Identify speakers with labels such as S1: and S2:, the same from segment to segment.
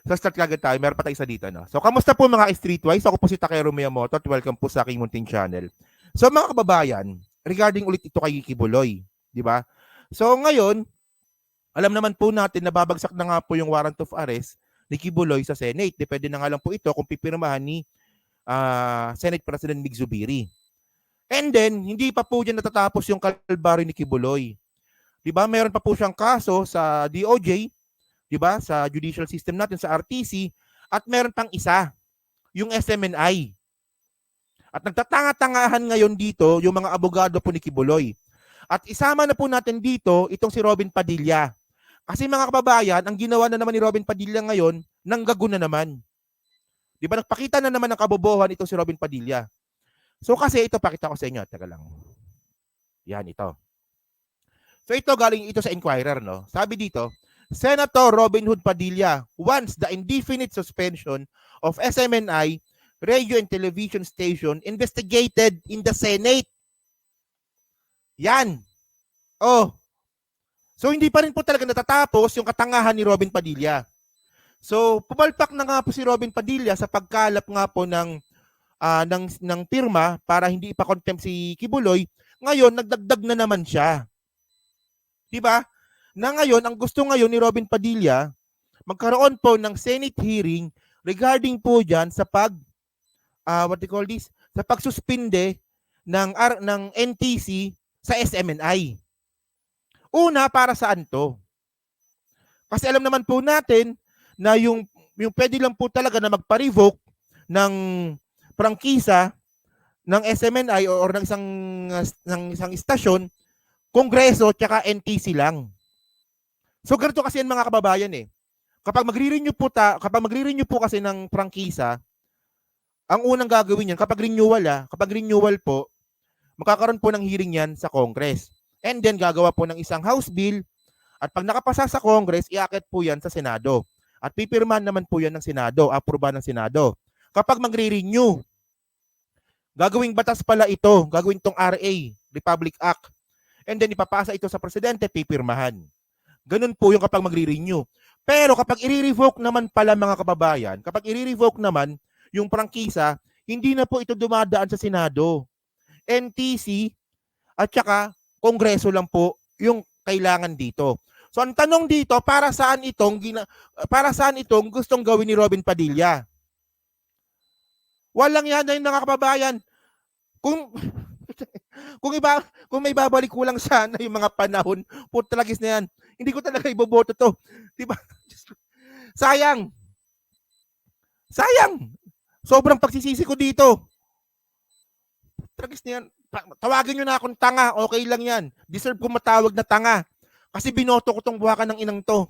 S1: So start kagad tayo. Meron pa tayo isa dito. No? So kamusta po mga Streetwise? Ako po si Takero Miyamoto at welcome po sa aking munting channel. So mga kababayan, regarding ulit ito kay Kibuloy, di ba? So ngayon, alam naman po natin na babagsak na nga po yung warrant of arrest ni Kibuloy sa Senate. Depende na nga lang po ito kung pipirmahan ni Senate President Mig Zubiri. And then, hindi pa po dyan natatapos yung kalbaryo ni Kibuloy. Di ba? Meron pa po siyang kaso sa DOJ, di ba? Sa judicial system natin, sa RTC, at meron pang isa, yung SMNI. At nagtatanga-tangahan ngayon dito yung mga abogado po ni Kibuloy. At isama na po natin dito itong si Robin Padilla. Kasi mga kababayan, ang ginawa na naman ni Robin Padilla ngayon, nanggago na naman. Di ba? Nagpakita na naman ng kabobohan itong si Robin Padilla. So kasi ito, pakita ko sa inyo. Teka lang. Yan, ito. So ito, galing ito sa Inquirer, no? Sabi dito, Senator Robin Hood Padilla wants the indefinite suspension of SMNI radio and television station investigated in the Senate. Yan. Oh. So hindi pa rin po talaga natatapos yung katangahan ni Robin Padilla. So pumalpak na nga po si Robin Padilla sa pagkalap nga po ng pirma para hindi ipa-contempt si Kibuloy. Ngayon, nagdagdag na naman siya. Diba? Na ngayon, ang gusto ngayon ni Robin Padilla, magkaroon po ng Senate hearing regarding po dyan sa sa pagsuspinde ng NTC sa SMNI. Una, para saan to? Kasi alam naman po natin na yung pwede lang po talaga na magpa-revoke ng prangkisa ng SMNI or ng isang istasyon, Kongreso tsaka NTC lang. So ganito kasi yan mga kababayan eh. Kapag magre-renew po kasi ng prangkisa, ang unang gagawin yan kapag renewal po, magkakaroon po ng hearing yan sa Congress. And then gagawa po ng isang House bill at pag nakapasa sa Congress, iaakit po yan sa Senado. At pipirmahan naman po yan ng Senado, aprobahan ng Senado. Kapag magre-renew, gagawing batas pala ito, gagawin itong RA, Republic Act. And then ipapasa ito sa presidente, pipirmahan. Ganun po yung kapag magre-renew. Pero kapag i-revoke naman pala mga kababayan, kapag i-revoke naman yung prangkisa, hindi na po ito dumadaan sa Senado. NTC at saka Kongreso lang po yung kailangan dito. So ang tanong dito, para saan itong gustong gawin ni Robin Padilla? Walang yan na yung mga kababayan. Kung may babalik ko lang sana yung mga panahon, putalagis na yan. Hindi ko talaga iboboto to. Diba? Sayang. Sobrang pagsisisi ko dito. Putalagis na yan. Tawagin nyo na akong tanga. Okay lang yan. Deserve ko matawag na tanga. Kasi binoto ko tong buhakan ng inang to.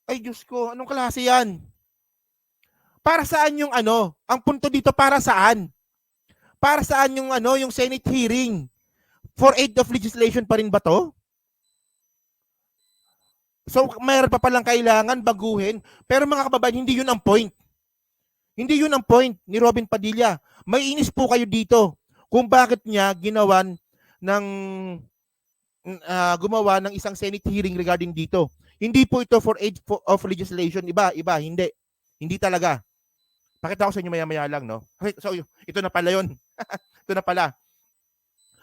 S1: Ay Diyos ko, anong klase yan? Para saan yung Ang punto dito, para saan? Para saan yung Senate hearing? For aid of legislation pa rin ba to? So, mayroon pa palang kailangan baguhin. Pero mga kababayan, hindi yun ang point. Hindi yun ang point ni Robin Padilla. May inis po kayo dito kung bakit niya gumawa ng isang Senate hearing regarding dito. Hindi po ito for aid of legislation. Iba, hindi. Hindi talaga. Pakita ko sa inyo maya-maya lang, no? So, ito na pala yun. Ito na pala.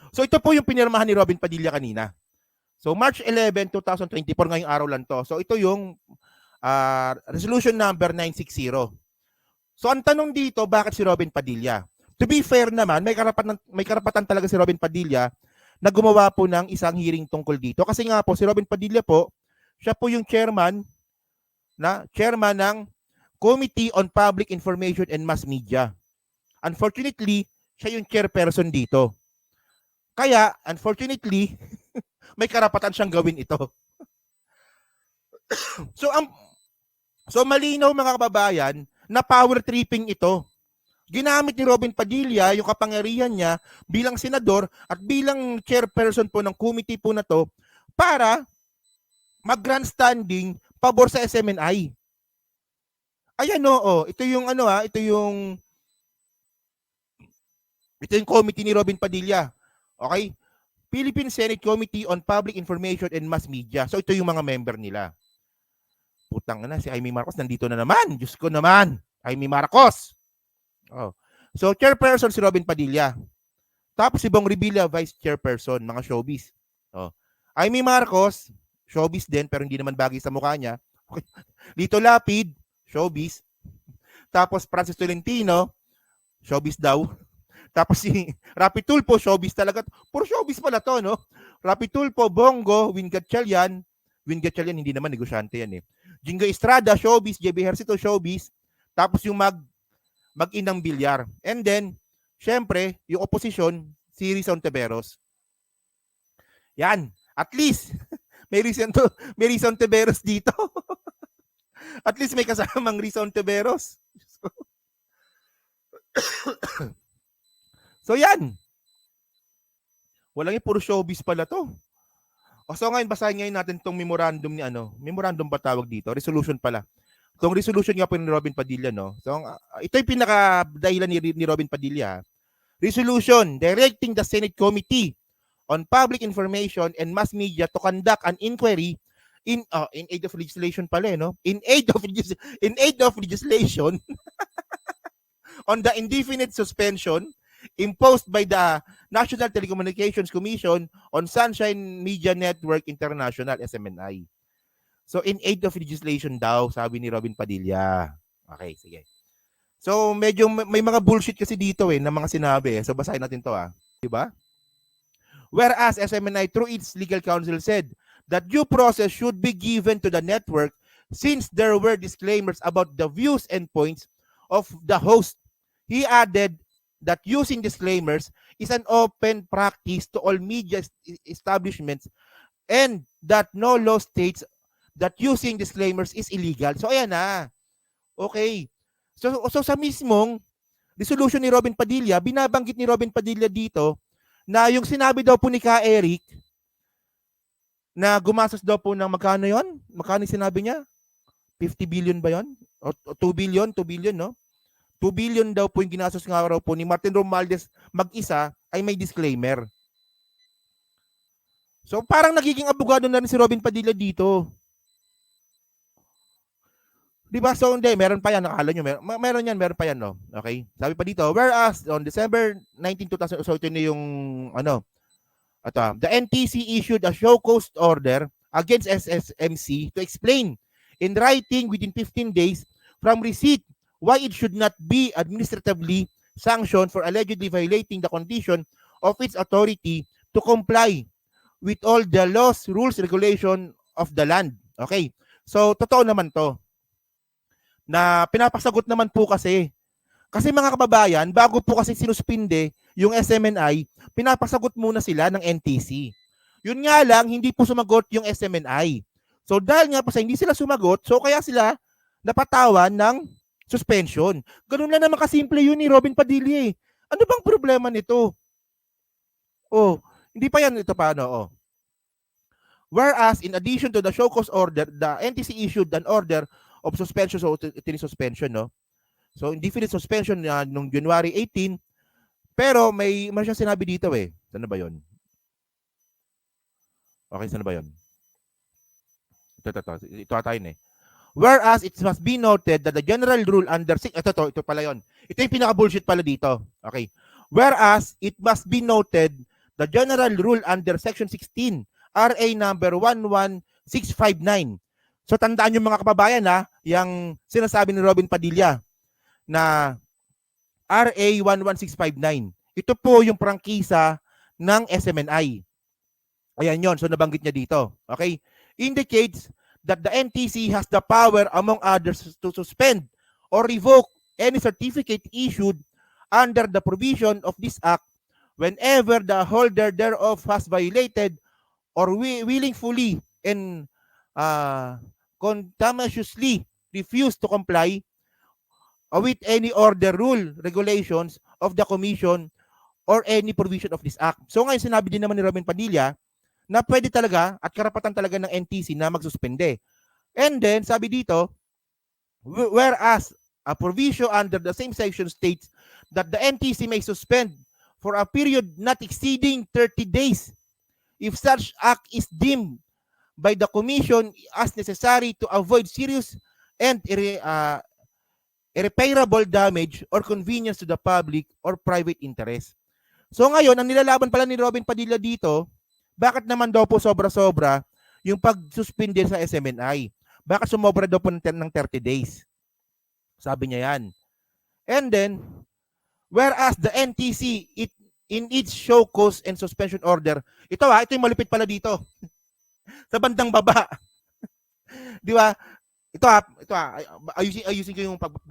S1: So, ito po yung pinirmahan ni Robin Padilla kanina. So, March 11, 2024, ngayong araw lang to. So, ito yung resolution number 960. So, ang tanong dito, bakit si Robin Padilla? To be fair naman, may karapatan talaga si Robin Padilla na gumawa po ng isang hearing tungkol dito. Kasi nga po, si Robin Padilla po, siya po yung chairman ng Committee on Public Information and Mass Media. Unfortunately, siya yung chairperson dito. Kaya, unfortunately, may karapatan siyang gawin ito. So malinaw mga kababayan na power tripping ito. Ginamit ni Robin Padilla yung kapangyarihan niya bilang senador at bilang chairperson po ng committee po na to para mag-grandstanding pabor sa SMNI. Ayan ito yung ito yung committee ni Robin Padilla. Okay? Philippine Senate Committee on Public Information and Mass Media. So ito yung mga member nila. Putang na, si Amy Marcos nandito na naman. Diyos ko naman. Amy Marcos. Oh. So, chairperson si Robin Padilla. Tapos si Bong Revilla, vice chairperson, mga showbiz. Oh. Amy Marcos, showbiz din, pero hindi naman bagay sa mukha niya. Lito Lapid, showbiz. Tapos Francis Tolentino, showbiz daw. Tapos si Rapi Tulfo, showbiz talaga. Puro showbiz pala to, no? Rapi Tulfo, Bongo, Win Gatchalian. Win Gatchalian, hindi naman negosyante yan eh. Jingo Estrada, showbiz. JB Hercito, showbiz. Tapos yung mag-inang bilyar. And then, syempre, yung opposition, si Rizon Teberos. Yan. At least, may Rizon Teberos dito. At least may kasamang Rizon Teberos. So yan. Walang yung puro showbiz pala to. So ngayon, basahin ngayon natin tong memorandum ni memorandum ba tawag dito? Resolution pala. Itong resolution nga po ni Robin Padilla, no? So ito yung pinaka-dahilan ni Robin Padilla. Resolution directing the Senate Committee on Public Information and Mass Media to conduct an inquiry in aid of legislation pala, no? In aid of legislation on the indefinite suspension imposed by the National Telecommunications Commission on Sunshine Media Network International, SMNI. So, in aid of legislation daw, sabi ni Robin Padilla. Okay, sige. So, medyo may mga bullshit kasi dito na mga sinabi. So, basahin natin to Diba? Whereas SMNI, through its legal counsel, said that due process should be given to the network since there were disclaimers about the views and points of the host. He added that using disclaimers is an open practice to all media establishments and that no law states that using disclaimers is illegal. So, ayan na. Okay. So sa mismong resolution ni Robin Padilla, binabanggit ni Robin Padilla dito na yung sinabi daw po ni Ka Eric na gumastos daw po ng magkano yon? Magkano sinabi niya? 50 billion ba yon? O 2 billion? 2 billion, no? 2 billion daw po yung ginastos nga raw po ni Martin Romualdez mag-isa ay may disclaimer. So parang nagiging abogado na rin si Robin Padilla dito. Diba? So hindi, meron pa yan. Nakala nyo, meron pa yan, no? Okay? Sabi pa dito, whereas on December 19, 2000, so ito na yung, the NTC issued a show cause order against SSMC to explain in writing within 15 days from receipt why it should not be administratively sanctioned for allegedly violating the condition of its authority to comply with all the laws, rules, regulation of the land. Okay? So, totoo naman to. Na pinapasagot naman po kasi. Kasi mga kababayan, bago po kasi sinuspinde yung SMNI, pinapasagot muna sila ng NTC. Yun nga lang, hindi po sumagot yung SMNI. So, dahil nga po sa hindi sila sumagot, so kaya sila napatawan ng suspension. Ganun lang naman kasimple yun ni Robin Padilla. Ano bang problema nito? Hindi pa yan ito paano. Whereas, in addition to the show cause order, the NTC issued an order of suspension. So, ito yung suspension, no? So, indefinite suspension nung January 18. Pero may siya sinabi dito Saan ba yun? Okay, saan ba yun? Ito tayo Whereas, it must be noted that the general rule under... Ito pala yun. Ito yung pinaka-bullshit pala dito. Okay. Whereas, it must be noted the general rule under Section 16, RA number 11659. So, tandaan yung mga kababayan yung sinasabi ni Robin Padilla na RA 11659. Ito po yung prangkisa ng SMNI. Ayan yon. So, nabanggit niya dito. Okay. Indicates that the NTC has the power, among others, to suspend or revoke any certificate issued under the provision of this act whenever the holder thereof has violated or willingly and contumaciously refused to comply with any order, rule, regulations of the Commission or any provision of this act. So ngayon sinabi din naman ni Robin Padilla na pwede talaga at karapatan talaga ng NTC na magsuspende. And then, sabi dito, whereas a provision under the same section states that the NTC may suspend for a period not exceeding 30 days if such act is deemed by the Commission as necessary to avoid serious and irreparable damage or convenience to the public or private interest. So ngayon, ang nilalaban pala ni Robin Padilla dito, bakit naman daw po sobra-sobra yung pag-suspend sa SMNI? Bakit sumobra daw po ng 30 days? Sabi niya yan. And then, whereas the NTC, in its show cause and suspension order, ito yung malupit pala dito. Sa bandang baba. Di ba? Ito ayusin ko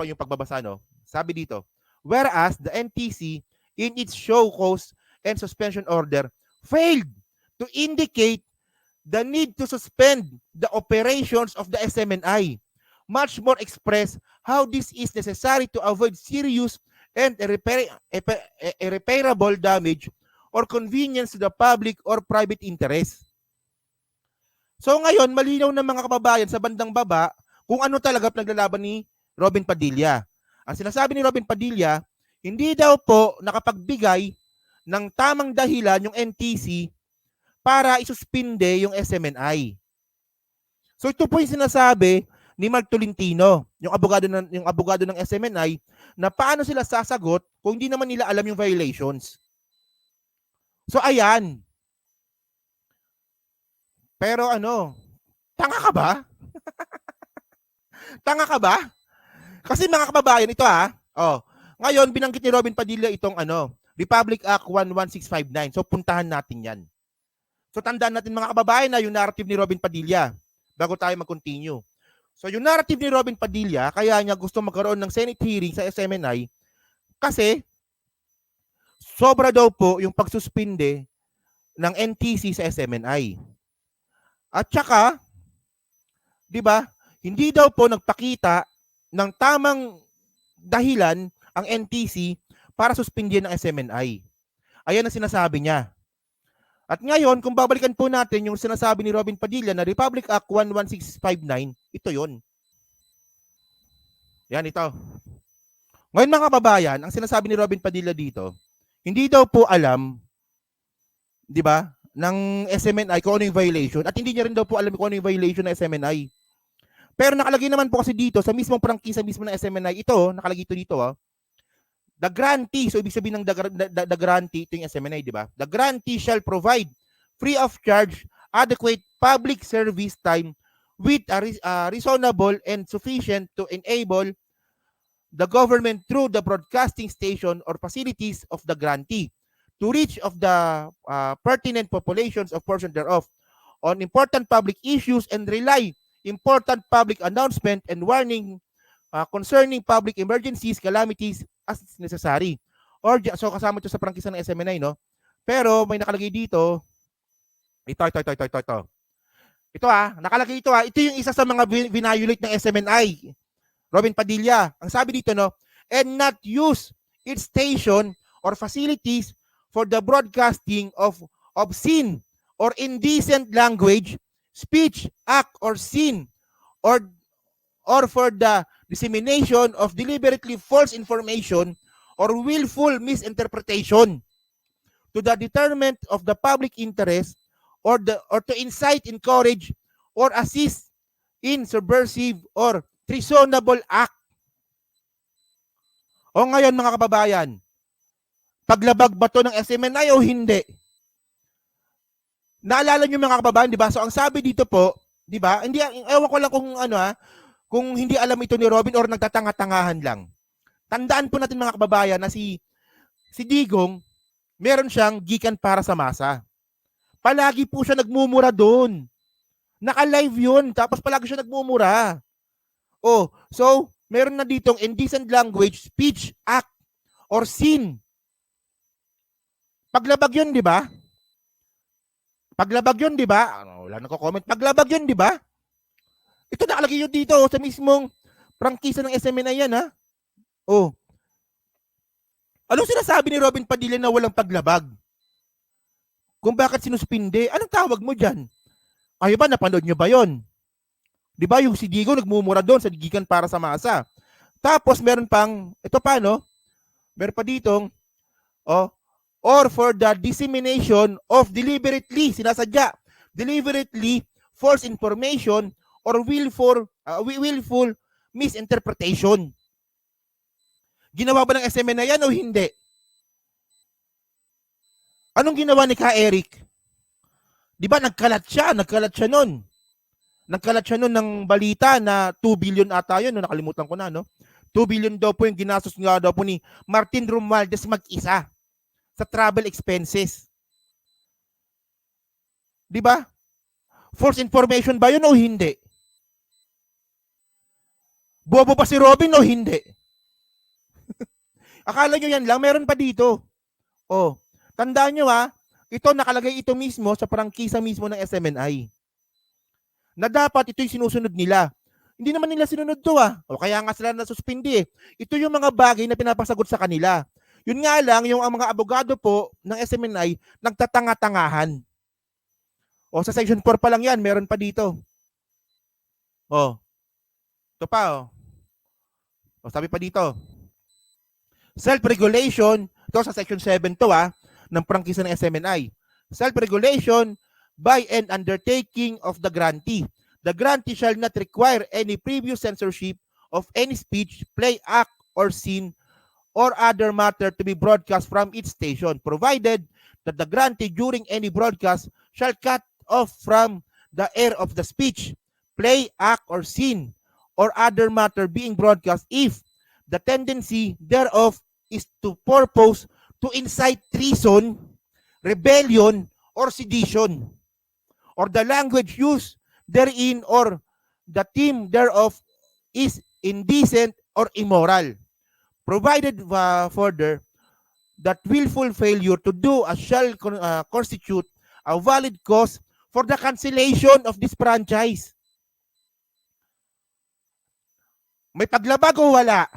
S1: yung pagbabasa, no? Sabi dito, whereas the NTC, in its show cause and suspension order, failed to indicate the need to suspend the operations of the SMNI, much more express how this is necessary to avoid serious and irreparable damage or convenience to the public or private interest. So ngayon, malinaw na mga kababayan sa bandang baba kung ano talaga pinaglalaban ni Robin Padilla. Ang sinasabi ni Robin Padilla, hindi daw po nakapagbigay ng tamang dahilan yung NTC para isuspinde yung SMNI. So ito po yung sinasabi ni Mark Tolentino, yung abogado ng SMNI, na paano sila sasagot kung hindi naman nila alam yung violations. So ayan. Pero tanga ka ba? Tanga ka ba? Kasi mga kababayan, ito ngayon binanggit ni Robin Padilla itong Republic Act 11659. So puntahan natin yan. So tandaan natin mga kababayan na yung narrative ni Robin Padilla bago tayo mag-continue. So yung narrative ni Robin Padilla, kaya niya gusto magkaroon ng Senate hearing sa SMNI kasi sobra daw po yung pagsuspinde ng NTC sa SMNI. At saka, di ba, hindi daw po nagpakita ng tamang dahilan ang NTC para suspindin ng SMNI. Ayan ang sinasabi niya. At ngayon, kung babalikan po natin yung sinasabi ni Robin Padilla na Republic Act 11659, ito yun. Yan, ito. Ngayon mga kababayan, ang sinasabi ni Robin Padilla dito, hindi daw po alam, di ba, ng SMNI kung ano yung violation at hindi niya rin daw po alam kung ano yung violation ng SMNI. Pero nakalagay naman po kasi dito sa mismong prangkisa mismo ng SMNI, ito, nakalagay ito dito, the grantee, so ibig sabihin ng the grantee, ito yung SMNI, di ba? The grantee shall provide free of charge adequate public service time with a reasonable and sufficient to enable the government through the broadcasting station or facilities of the grantee to reach of the pertinent populations of portion thereof on important public issues and rely important public announcement and warning concerning public emergencies, calamities as necessary. Or so kasama ito sa prangkisa ng SMNI, no? Pero may nakalagay dito, ito. Ito nakalagay ito Ito yung isa sa mga vinayolate ng SMNI. Robin Padilla, ang sabi dito, no, and not use its station or facilities for the broadcasting of obscene or indecent language, speech, act, or scene, or for the dissemination of deliberately false information or willful misinterpretation to the determinant of the public interest or to incite, encourage, or assist in subversive or treasonable act. O ngayon mga kababayan, paglabag ba to ng SMNI o hindi? Naalala niyo mga kababayan, di ba? So ang sabi dito po, di ba? Hindi, ewan ko lang kung hindi alam ito ni Robin or nagtatanga-tangahan lang. Tandaan po natin mga kababayan na si Digong, meron siyang gikan para sa masa. Palagi po siya nagmumura doon. Naka-live yun, tapos palagi siya nagmumura. So, meron na ditong indecent language, speech, act, or scene. Paglabag yun, di ba? Paglabag yun, di ba? Wala na ko comment. Paglabag yun, di ba? Ito nakalagay yun dito sa mismong prangkisa ng SMNI yan, ha? Anong sinasabi ni Robin Padilla na walang paglabag? Kung bakit sinuspinde? Anong tawag mo dyan? Ay ba, napanood nyo ba yun? Di ba yung si Digo nagmumura doon sa gikan para sa masa. Tapos meron pang, ito pa no? Meron pa ditong, or for the dissemination of deliberately, sinasadya, deliberately false information, or willful misinterpretation. Ginawa ba ng SMNI yan o hindi? Anong ginawa ni Ka Eric? Di ba nagkalat siya nun. Nagkalat siya nun ng balita na 2 billion ata yun, no? Nakalimutan ko na, no? 2 billion daw po yung ginastos nga daw po ni Martin Romualdez mag-isa sa travel expenses. Di ba? False information ba yun o hindi? Bobo ba si Robin o hindi? Akala nyo yan lang, meron pa dito. Oh, tandaan nyo ito nakalagay ito mismo sa prangkisa mismo ng SMNI. Na dapat ito yung sinusunod nila. Hindi naman nila sinunod to O kaya nga sila nasuspindi Ito yung mga bagay na pinapasagot sa kanila. Yun nga lang, yung mga abogado po ng SMNI, nagtatanga-tangahan. O sa section 4 pa lang yan, meron pa dito. Ito pa O sabi pa dito. Self-regulation, ito sa section 7 to ng prangkisa ng SMNI. Self-regulation by an undertaking of the grantee. The grantee shall not require any previous censorship of any speech, play, act, or scene, or other matter to be broadcast from its station, provided that the grantee during any broadcast shall cut off from the air of the speech, play, act, or scene, or other matter being broadcast if the tendency thereof is to purpose to incite treason, rebellion, or sedition, or the language used therein or the theme thereof is indecent or immoral, provided further that willful failure to do as shall constitute a valid cause for the cancellation of this franchise. May paglabag o wala?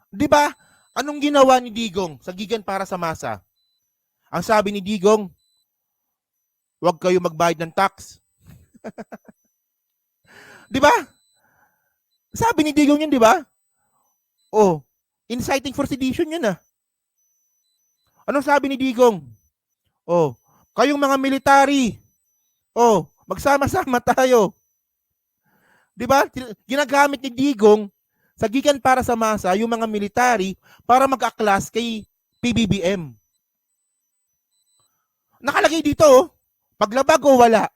S1: Di ba? Anong ginawa ni Digong sa Gigan para sa Masa? Ang sabi ni Digong, huwag kayo magbayad ng tax. Di ba? Sabi ni Digong yun, di ba? Inciting for sedition yun Anong sabi ni Digong? Kayong mga military, magsama-sama tayo. Di ba? Ginagamit ni Digong sa Gigan para sa Masa yung mga military para mag-aklas kay PBBM. Nakalagay dito, paglabag o wala.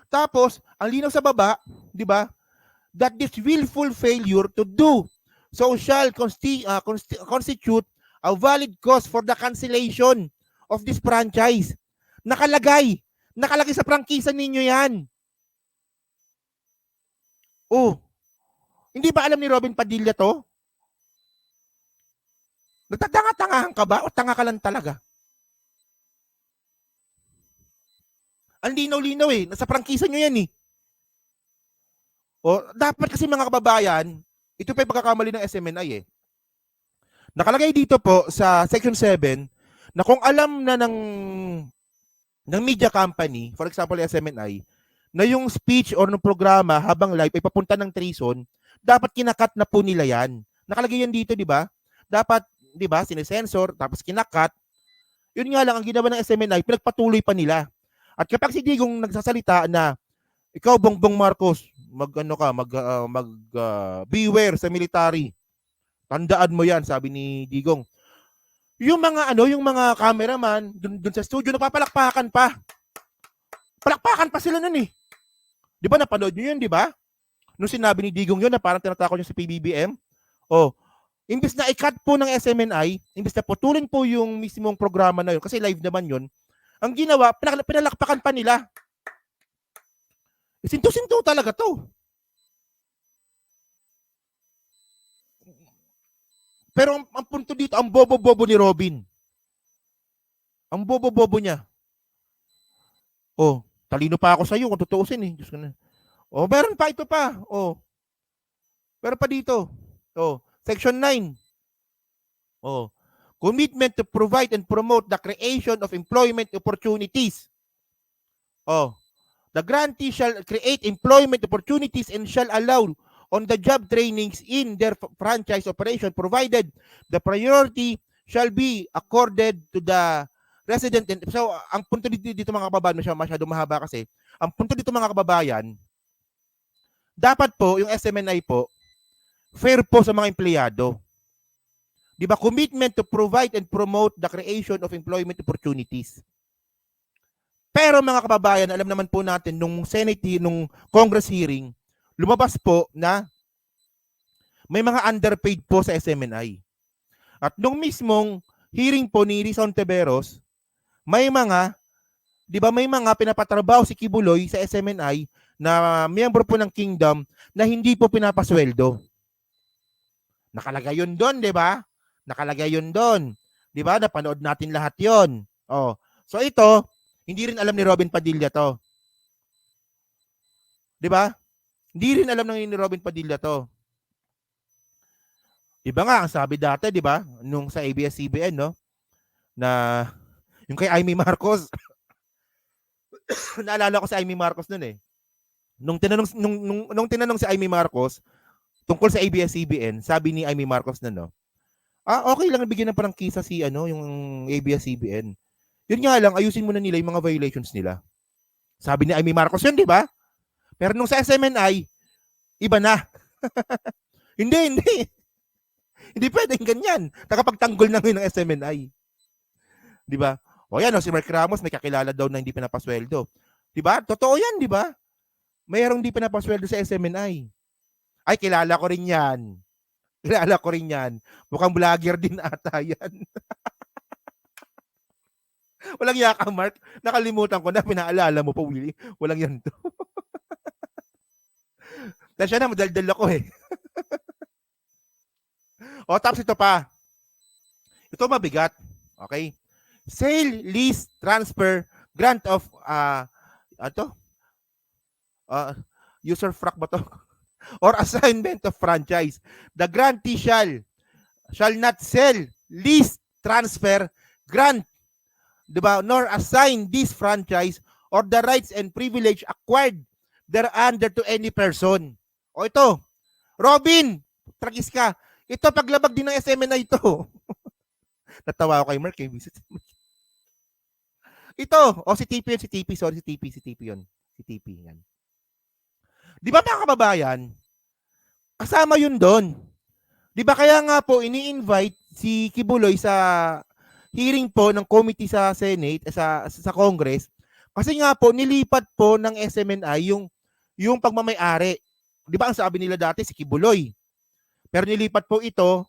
S1: Tapos, ang linaw sa baba, di ba? That this willful failure to do so shall constitute a valid cause for the cancellation of this franchise. Nakalagay sa prangkisa ninyo yan. Hindi ba alam ni Robin Padilla to? Nagtatanga-tangahan ka ba o tanga ka lang talaga? Ang linaw-linaw nasa prangkisa nyo yan dapat kasi mga kababayan, ito pa yung pagkakamali ng SMNI Nakalagay dito po sa section 7 na kung alam na ng media company, for example, SMNI, na yung speech or ng programa habang live ay papunta ng treason, dapat kinakat na po nila yan. Nakalagay yan dito, di ba? Dapat, di ba, sinesensor, tapos kinakat. Yun nga lang, ang ginawa ng SMNI, pinagpatuloy pa nila. At kapag si Digong nagsasalita na, ikaw, Bongbong Marcos, beware sa military. Tandaan mo yan, sabi ni Digong. Yung mga cameraman, dun sa studio, napapalakpakan pa. Palakpakan pa sila nun Di ba, napanood nyo yun, di ba? Nung sinabi ni Digong yun na parang tinatakot nyo sa PBBM. Imbis na i-cut po ng SMNI, imbis na putulin po yung mismong programa na yun, kasi live naman yun, ang ginawa, pinalakpakan pa nila. Sinto-sinto talaga to. Pero ang punto dito, ang bobo-bobo ni Robin. Ang bobo-bobo niya. Talino pa ako sa iyo kung tutuusin Diyos ko na. Meron pa ito pa. Meron pa dito. Section 9. Commitment to provide and promote the creation of employment opportunities. The grantee shall create employment opportunities and shall allow on-the-job trainings in their franchise operation provided the priority shall be accorded to the resident. So, ang punto dito mga kababayan, masyadong mahaba kasi, ang punto dito mga kababayan, dapat po yung SMNI po, fair po sa mga empleyado. Di ba? Commitment to provide and promote the creation of employment opportunities. Pero mga kababayan, alam naman po natin, nung Senate, nung Congress hearing, lumabas po na may mga underpaid po sa SMNI. At nung mismong hearing po ni Rizon Teberos, may mga, di ba, may mga pinapatrabaho si Kibuloy sa SMNI na miyembro po ng Kingdom na hindi po pinapasweldo. Nakalagay yun doon, di ba? Nakalagay yun doon. Di ba? Napanood natin lahat yun. Oh. So ito, hindi rin alam ni Robin Padilla to. Di ba? Hindi rin alam ni Robin Padilla to. Iba nga, ang sabi dati, di ba? Nung sa ABS-CBN, no? Na, yung kay Amy Marcos, naalala ko si Amy Marcos nun eh. Nung tinanong si Amy Marcos, tungkol sa ABS-CBN, sabi ni Amy Marcos na, no? Okay lang bigyan ng prangkisa si yung ABS-CBN. Yun nga lang, ayusin muna nila yung mga violations nila. Sabi ni Amy Marcos yun, di ba? Pero nung sa SMNI, iba na. Hindi. Hindi pwedeng ganyan. Nakapagtanggol na ngayon ng SMNI. Di ba? O yan, si Mark Ramos may kakilala daw na hindi pinapasweldo. Di ba? Totoo yan, di ba? Mayroong hindi pinapasweldo sa SMNI. Ay, kilala ko rin yan. Mukhang vlogger din ata yan. Walang yaka, Mark. Nakalimutan ko na. Pinaalala mo pa, Willie. Walang yan to. Tasya na, madaldal ako eh. O, tapos ito pa. Ito mabigat. Okay? Sale, lease, transfer, grant of, user frac ba to? Or assignment of franchise. The grantee shall not sell, lease, transfer, grant, diba, nor assign this franchise or the rights and privilege acquired thereunder to any person. O ito, Robin, tragis ka. Ito, paglabag din ng SMNI ito. Natawa ako kay Mark. Ito, si TP yun, si TP yun. Si TP yan. Di ba mga kababayan, kasama yun doon. Di ba kaya nga po, ini-invite si Kibuloy sa hearing po ng committee sa Senate, sa Congress, kasi nga po, nilipat po ng SMNI yung pagmamay-ari. Di ba ang sabi nila dati, si Kibuloy. Pero nilipat po ito,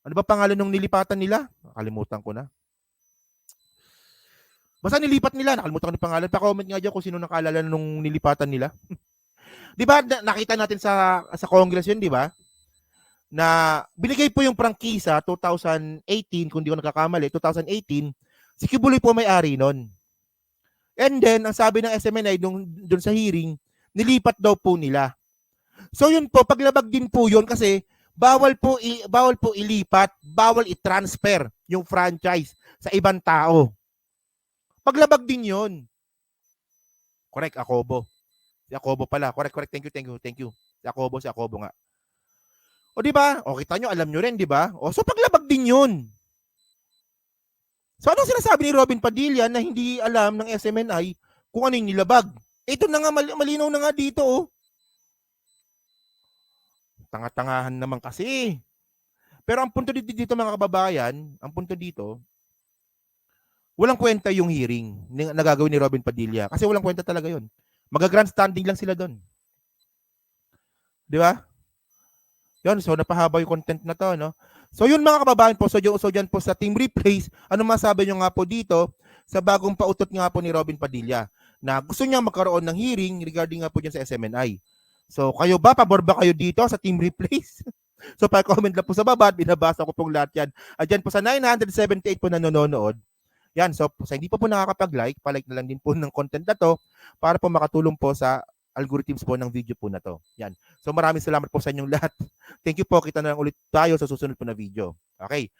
S1: ano ba pangalan ng nilipatan nila? Nakalimutan ko na. Basta nilipat nila, nakalimutan ko ng pangalan. Pa-comment nga dyan kung sino nakaalala nung nilipatan nila. Di ba nakita natin sa Congress yun, di ba? Na binigay po yung prangkisa 2018, kung di ko nagkakamali, 2018, si Kibuloy po may-ari nun. And then, ang sabi ng SMNI doon sa hearing, nilipat daw po nila. So yun po, paglabag din po yun kasi bawal po ilipat, bawal i-transfer yung franchise sa ibang tao. Paglabag din yun. Correct, Akobo. Si Akobo pala. Correct. Thank you. Si Akobo nga. O di ba? O kita nyo, alam nyo rin, di ba? O so paglabag din yun. So anong sinasabi ni Robin Padilla na hindi alam ng SMNI kung ano yung nilabag? Ito na nga, malinaw na nga dito, oh. Tanga-tangahan naman kasi. Pero ang punto dito mga kababayan, ang punto dito, walang kwenta yung hearing na gagawin ni Robin Padilla. Kasi walang kwenta talaga yun. Mag-grandstanding lang sila doon. Di ba? Yun, so napahaba yung content na to, no? So yun mga kababayan po, so dyan po sa Team Replays, ano masabi nyo nga po dito sa bagong pautot nga po ni Robin Padilla na gusto niya magkaroon ng hearing regarding nga po dyan sa SMNI. So kayo ba, pabor ba kayo dito sa Team Replays? So pa-comment lang po sa baba at binabasa ko pong lahat yan. At dyan po sa 978 po na nanonood. Yan, so sa hindi po nakakapag-like, palike na lang din po ng content na to para po makatulong po sa algorithms po ng video po na to. Yan. So maraming salamat po sa inyong lahat. Thank you po. Kita na lang ulit tayo sa susunod po na video. Okay.